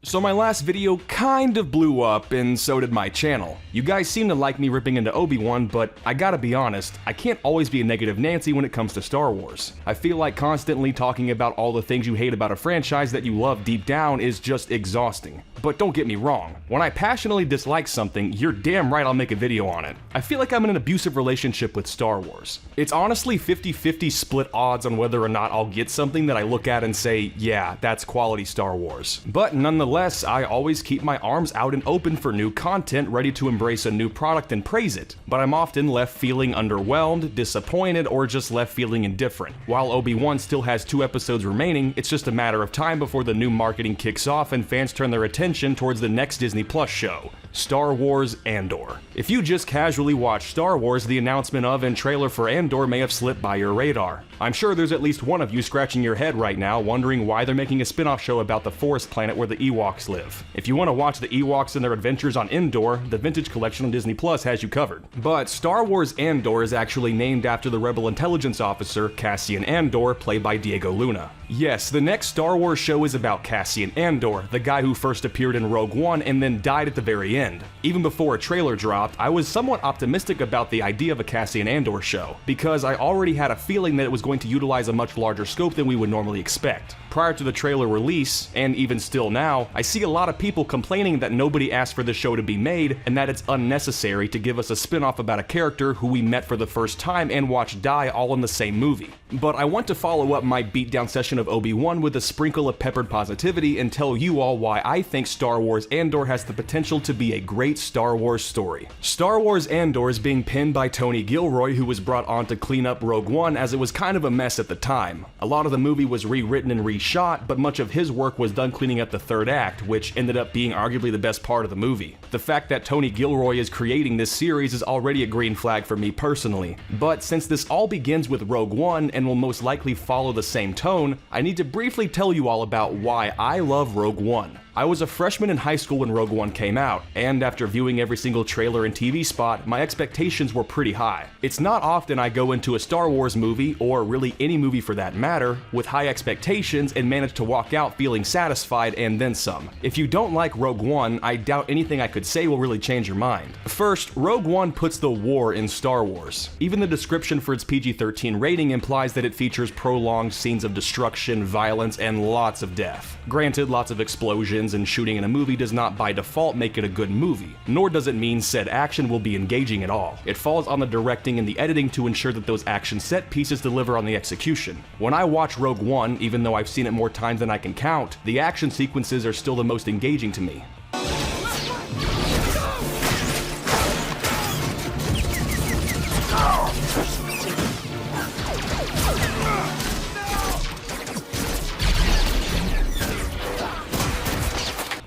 So my last video kind of blew up, and so did my channel. You guys seem to like me ripping into Obi-Wan, but I gotta be honest, I can't always be a negative Nancy when it comes to Star Wars. I feel like constantly talking about all the things you hate about a franchise that you love deep down is just exhausting. But don't get me wrong, when I passionately dislike something, you're damn right I'll make a video on it. I feel like I'm in an abusive relationship with Star Wars. It's honestly 50-50 split odds on whether or not I'll get something that I look at and say, yeah, that's quality Star Wars. But nonetheless, I always keep my arms out and open for new content, ready to embrace a new product and praise it. But I'm often left feeling underwhelmed, disappointed, or just left feeling indifferent. While Obi-Wan still has 2 episodes remaining, it's just a matter of time before the new marketing kicks off and fans turn their attention towards the next Disney Plus show, Star Wars Andor. If you just casually watch Star Wars, the announcement of and trailer for Andor may have slipped by your radar. I'm sure there's at least one of you scratching your head right now wondering why they're making a spin-off show about the forest planet where the Ewoks live. If you want to watch the Ewoks and their adventures on Andor, the Vintage Collection on Disney Plus has you covered. But Star Wars Andor is actually named after the Rebel intelligence officer Cassian Andor, played by Diego Luna. Yes, the next Star Wars show is about Cassian Andor, the guy who first appeared in Rogue One and then died at the very end. Even before a trailer dropped, I was somewhat optimistic about the idea of a Cassian Andor show, because I already had a feeling that it was going to utilize a much larger scope than we would normally expect. Prior to the trailer release, and even still now, I see a lot of people complaining that nobody asked for the show to be made, and that it's unnecessary to give us a spin-off about a character who we met for the first time and watched die all in the same movie. But I want to follow up my beatdown session of Obi-Wan with a sprinkle of peppered positivity and tell you all why I think Star Wars Andor has the potential to be a great Star Wars story. Star Wars Andor is being penned by Tony Gilroy, who was brought on to clean up Rogue One as it was kind of a mess at the time. A lot of the movie was rewritten and reshot, but much of his work was done cleaning up the third act, which ended up being arguably the best part of the movie. The fact that Tony Gilroy is creating this series is already a green flag for me personally. But since this all begins with Rogue One and will most likely follow the same tone, I need to briefly tell you all about why I love Rogue One. I was a freshman in high school when Rogue One came out, and after viewing every single trailer and TV spot, my expectations were pretty high. It's not often I go into a Star Wars movie, or really any movie for that matter, with high expectations and manage to walk out feeling satisfied and then some. If you don't like Rogue One, I doubt anything I could say will really change your mind. First, Rogue One puts the war in Star Wars. Even the description for its PG-13 rating implies that it features prolonged scenes of destruction, violence, and lots of death. Granted, lots of explosions and shooting in a movie does not by default make it a good movie, nor does it mean said action will be engaging at all. It falls on the directing and the editing to ensure that those action set pieces deliver on the execution. When I watch Rogue One, even though I've seen it more times than I can count, the action sequences are still the most engaging to me.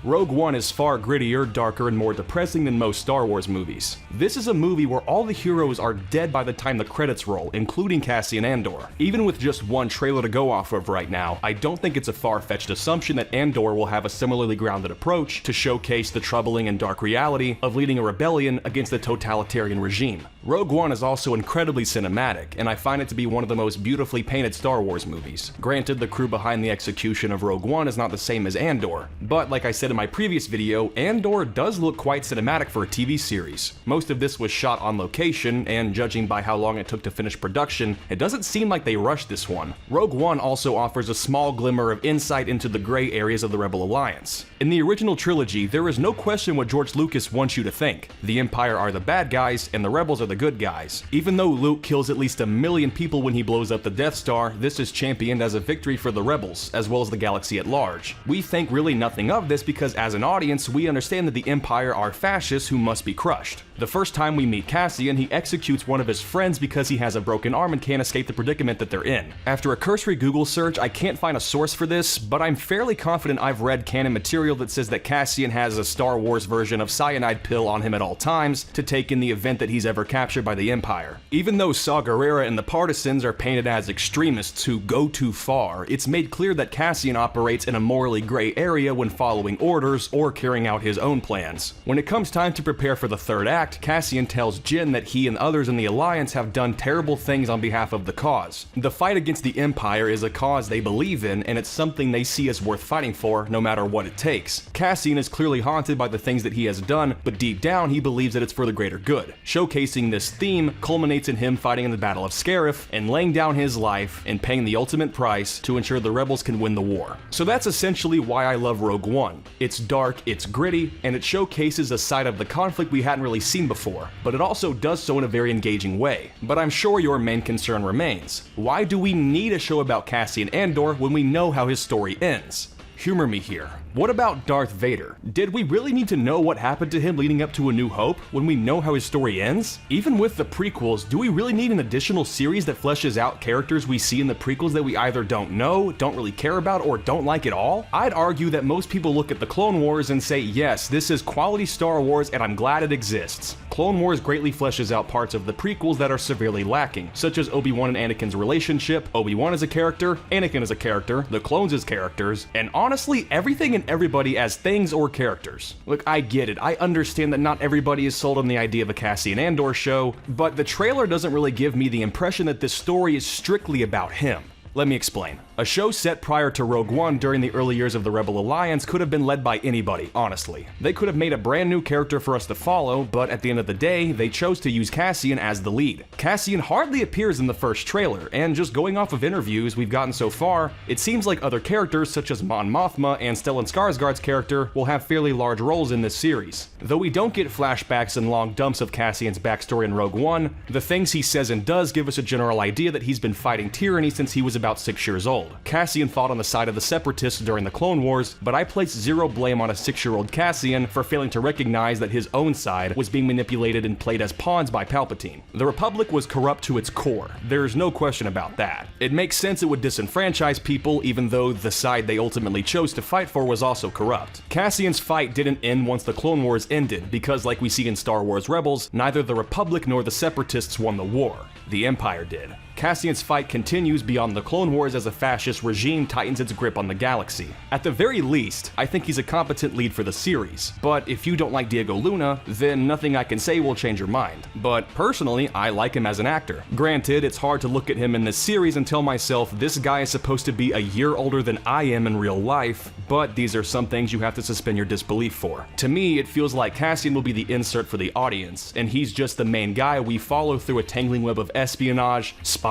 Rogue One is far grittier, darker, and more depressing than most Star Wars movies. This is a movie where all the heroes are dead by the time the credits roll, including Cassian Andor. Even with just one trailer to go off of right now, I don't think it's a far-fetched assumption that Andor will have a similarly grounded approach to showcase the troubling and dark reality of leading a rebellion against a totalitarian regime. Rogue One is also incredibly cinematic, and I find it to be one of the most beautifully painted Star Wars movies. Granted, the crew behind the execution of Rogue One is not the same as Andor, but like I said in my previous video, Andor does look quite cinematic for a TV series. Most of this was shot on location, and judging by how long it took to finish production, it doesn't seem like they rushed this one. Rogue One also offers a small glimmer of insight into the gray areas of the Rebel Alliance. In the original trilogy, there is no question what George Lucas wants you to think. The Empire are the bad guys, and the Rebels are the good guys. Even though Luke kills at least 1 million people when he blows up the Death Star, this is championed as a victory for the Rebels, as well as the galaxy at large. We think really nothing of this because as an audience, we understand that the Empire are fascists who must be crushed. The first time we meet Cassian, he executes one of his friends because he has a broken arm and can't escape the predicament that they're in. After a cursory Google search, I can't find a source for this, but I'm fairly confident I've read canon material that says that Cassian has a Star Wars version of cyanide pill on him at all times to take in the event that he's ever captured captured by the Empire. Even though Saw Gerrera and the partisans are painted as extremists who go too far, it's made clear that Cassian operates in a morally gray area when following orders or carrying out his own plans. When it comes time to prepare for the third act, Cassian tells Jyn that he and others in the Alliance have done terrible things on behalf of the cause. The fight against the Empire is a cause they believe in, and it's something they see as worth fighting for no matter what it takes. Cassian is clearly haunted by the things that he has done, but deep down he believes that it's for the greater good. Showcasing this theme culminates in him fighting in the Battle of Scarif and laying down his life and paying the ultimate price to ensure the rebels can win the war. So that's essentially why I love Rogue One. It's dark, it's gritty, and it showcases a side of the conflict we hadn't really seen before, but it also does so in a very engaging way. But I'm sure your main concern remains. Why do we need a show about Cassian Andor when we know how his story ends? Humor me here. What about Darth Vader? Did we really need to know what happened to him leading up to A New Hope when we know how his story ends? Even with the prequels, do we really need an additional series that fleshes out characters we see in the prequels that we either don't know, don't really care about, or don't like at all? I'd argue that most people look at the Clone Wars and say, yes, this is quality Star Wars and I'm glad it exists. Clone Wars greatly fleshes out parts of the prequels that are severely lacking, such as Obi-Wan and Anakin's relationship, Obi-Wan as a character, Anakin as a character, the clones as characters, and honestly, everything and everybody as things or characters. Look, I get it. I understand that not everybody is sold on the idea of a Cassian Andor show, but the trailer doesn't really give me the impression that this story is strictly about him. Let me explain. A show set prior to Rogue One during the early years of the Rebel Alliance could have been led by anybody, honestly. They could have made a brand new character for us to follow, but at the end of the day, they chose to use Cassian as the lead. Cassian hardly appears in the first trailer, and just going off of interviews we've gotten so far, it seems like other characters such as Mon Mothma and Stellan Skarsgård's character will have fairly large roles in this series. Though we don't get flashbacks and long dumps of Cassian's backstory in Rogue One, the things he says and does give us a general idea that he's been fighting tyranny since he was about 6 years old. Cassian fought on the side of the Separatists during the Clone Wars, but I place zero blame on a 6-year-old Cassian for failing to recognize that his own side was being manipulated and played as pawns by Palpatine. The Republic was corrupt to its core. There's no question about that. It makes sense it would disenfranchise people, even though the side they ultimately chose to fight for was also corrupt. Cassian's fight didn't end once the Clone Wars ended, because like we see in Star Wars Rebels, neither the Republic nor the Separatists won the war. The Empire did. Cassian's fight continues beyond the Clone Wars as a fascist regime tightens its grip on the galaxy. At the very least, I think he's a competent lead for the series, but if you don't like Diego Luna, then nothing I can say will change your mind. But personally, I like him as an actor. Granted, it's hard to look at him in this series and tell myself this guy is supposed to be a year older than I am in real life, but these are some things you have to suspend your disbelief for. To me, it feels like Cassian will be the insert for the audience, and he's just the main guy we follow through a tangling web of espionage, spying,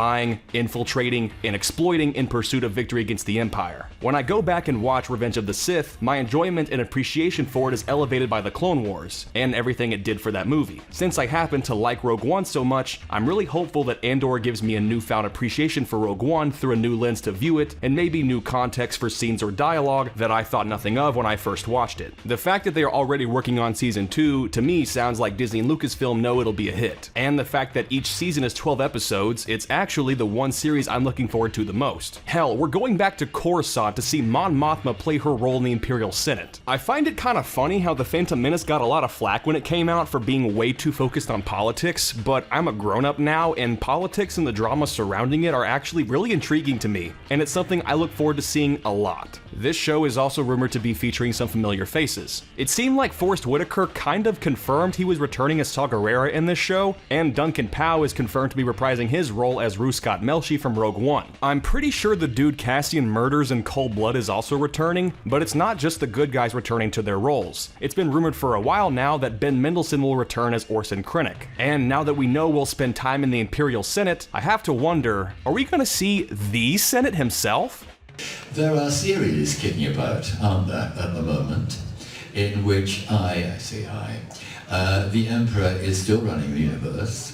infiltrating, and exploiting in pursuit of victory against the Empire. When I go back and watch Revenge of the Sith, my enjoyment and appreciation for it is elevated by the Clone Wars, and everything it did for that movie. Since I happen to like Rogue One so much, I'm really hopeful that Andor gives me a newfound appreciation for Rogue One through a new lens to view it, and maybe new context for scenes or dialogue that I thought nothing of when I first watched it. The fact that they are already working on Season 2, to me sounds like Disney and Lucasfilm know it'll be a hit. And the fact that each season is 12 episodes, it's actually the one series I'm looking forward to the most. Hell, we're going back to Coruscant to see Mon Mothma play her role in the Imperial Senate. I find it kind of funny how The Phantom Menace got a lot of flack when it came out for being way too focused on politics, but I'm a grown-up now, and politics and the drama surrounding it are actually really intriguing to me, and it's something I look forward to seeing a lot. This show is also rumored to be featuring some familiar faces. It seemed like Forrest Whitaker kind of confirmed he was returning as Saw Gerrera in this show, and Duncan Powell is confirmed to be reprising his role as Rue Scott Melshi from Rogue One. I'm pretty sure the dude Cassian murders in Cold Blood is also returning, but it's not just the good guys returning to their roles. It's been rumored for a while now that Ben Mendelsohn will return as Orson Krennic. And now that we know we'll spend time in the Imperial Senate, I have to wonder, are we gonna see the Senate himself? There are series kicking about, aren't there, at the moment, in which the Emperor is still running the universe.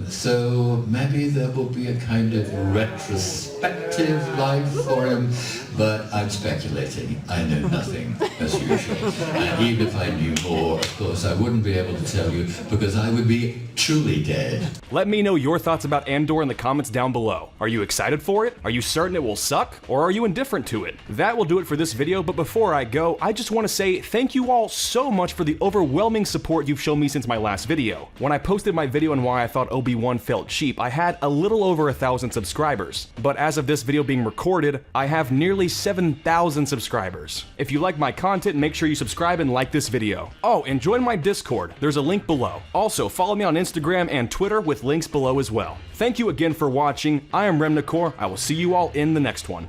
So maybe there will be a kind of retrospective prospective life for him, but I'm speculating. I know nothing, as usual. And even if I knew more, of course, I wouldn't be able to tell you, because I would be truly dead. Let me know your thoughts about Andor in the comments down below. Are you excited for it? Are you certain it will suck? Or are you indifferent to it? That will do it for this video, but before I go, I just want to say thank you all so much for the overwhelming support you've shown me since my last video. When I posted my video on why I thought Obi-Wan felt cheap, I had a little over 1,000 subscribers. But as of this video being recorded, I have nearly 7,000 subscribers. If you like my content, make sure you subscribe and like this video. Oh, and join my Discord. There's a link below. Also, follow me on Instagram and Twitter with links below as well. Thank you again for watching. I am Remnacor. I will see you all in the next one.